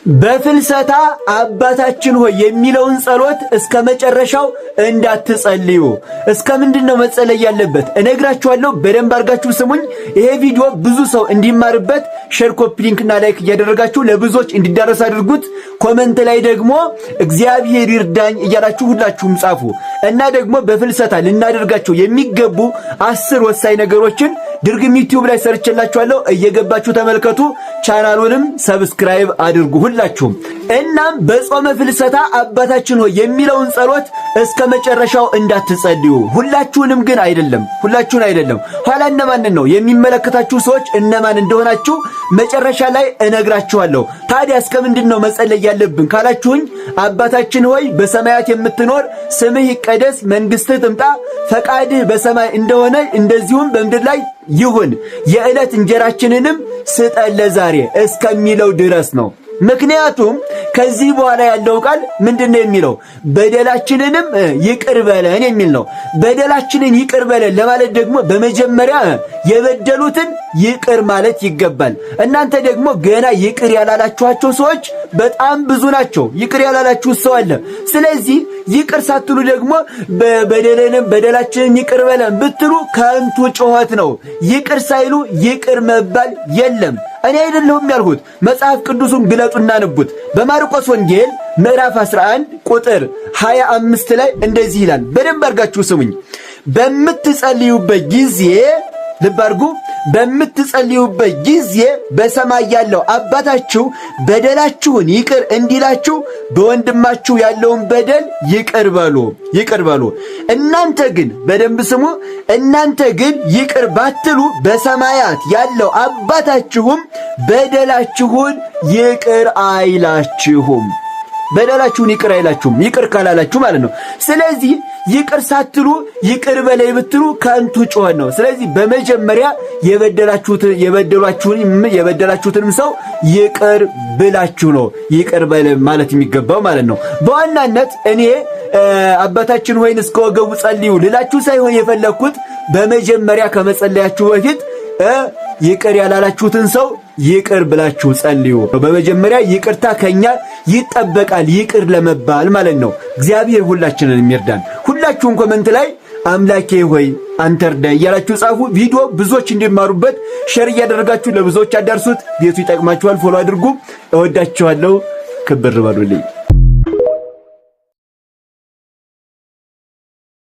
በፍልሰታ አባታችን ሆይ የሚለውን ጸሎት እስከ መጨረሻው እንዳትጸልዩ። እስከ ምንድነው መጸለይ ያለበት እነግራችኋለሁ። በደንብ አድርጋችሁ ስሙኝ። ይሄ ቪዲዮ ብዙ ሰው እንዲማርበት ሼር፣ ኮፒ ሊንክና ላይክ እያደረጋችሁ ለብዙዎች እንዲዳረስ አድርጉት። ኮሜንት ላይ ደግሞ እግዚአብሔር ይርዳኝ እያላችሁ ሁላችሁም ጻፉ እና ደግሞ በፍልሰታ ልናደርጋቸው የሚገቡ 10 ወሳኝ ነገሮችን ድርግም ዩቲዩብ ላይ ሰርችላችኋለሁ። እየገባችሁ ተመልከቱ። ቻናሉንም ሰብስክራይብ አድርጉ ሁላችሁም። እናም በጾመ ፍልሰታ አባታችን ሆይ የሚለውን ጸሎት እስከ መጨረሻው እንዳትጸልዩ። ሁላችሁንም ግን አይደለም፣ ሁላችሁን አይደለም። ኋላ እነማንን ነው የሚመለከታችሁ ሰዎች እነማን እንደሆናችሁ መጨረሻ ላይ እነግራችኋለሁ። ታዲያ እስከ ምንድነው መጸለይ ያለብን ካላችሁኝ፣ አባታችን ሆይ በሰማያት የምትኖር ስምህ ይቀደስ፣ መንግስትህ ትምጣ፣ ፈቃድህ በሰማይ እንደሆነ እንደዚሁም በምድር ላይ ይሁን፣ የዕለት እንጀራችንንም ስጠን ለዛሬ እስከሚለው ድረስ ነው። ምክንያቱም ከዚህ በኋላ ያለው ቃል ምንድነው የሚለው? በደላችንንም ይቅር በለን የሚል ነው። በደላችንን ይቅር በለን ለማለት ደግሞ በመጀመሪያ የበደሉትን ይቅር ማለት ይገባል። እናንተ ደግሞ ገና ይቅር ያላላችኋቸው ሰዎች በጣም ብዙ ናቸው። ይቅር ያላላችሁ ሰው አለ። ስለዚህ ይቅር ሳትሉ ደግሞ በደላችንን ይቅር በለን ብትሉ ከንቱ ጩኸት ነው። ይቅር ሳይሉ ይቅር መባል የለም። እኔ አይደለሁም ያልሁት፣ መጽሐፍ ቅዱሱን ግለጡና ንቡት። በማርቆስ ወንጌል ምዕራፍ 11 ቁጥር 25 ላይ እንደዚህ ይላል። በደንብ አድርጋችሁ ስሙኝ። በምትጸልዩበት ጊዜ ልብ አድርጉ። በምትጸልዩበት ጊዜ በሰማይ ያለው አባታችሁ በደላችሁን ይቅር እንዲላችሁ በወንድማችሁ ያለውን በደል ይቅር በሉ። እናንተ ግን በደንብ ስሙ፣ እናንተ ግን ይቅር ባትሉ በሰማያት ያለው አባታችሁም በደላችሁን ይቅር አይላችሁም። በደላችሁን ይቅር አይላችሁም፣ ይቅር ካላላችሁ ማለት ነው። ስለዚህ ይቅር ሳትሉ ይቅር በለይ ብትሉ ከንቱ ጩኸት ነው። ስለዚህ በመጀመሪያ የበደላችሁትንም ሰው ይቅር ብላችሁ ነው ይቅር በለ ማለት የሚገባው ማለት ነው። በዋናነት እኔ አባታችን ሆይን እስከ ወገቡ ጸልዩ ልላችሁ ሳይሆን የፈለኩት በመጀመሪያ ከመጸለያችሁ በፊት ይቅር ያላላችሁትን ሰው ይቅር ብላችሁ ጸልዩ። በመጀመሪያ ይቅርታ ከኛ ይጠበቃል፣ ይቅር ለመባል ማለት ነው። እግዚአብሔር ሁላችንን የሚርዳን። ሁላችሁም ኮሜንት ላይ አምላኬ ሆይ አንተ እርዳኝ እያላችሁ ጻፉ። ቪዲዮ ብዙዎች እንዲማሩበት ሼር እያደረጋችሁ ለብዙዎች አዳርሱት። ቤቱ ይጠቅማችኋል። ፎሎ አድርጉ። እወዳችኋለሁ። ክብር በሉልኝ።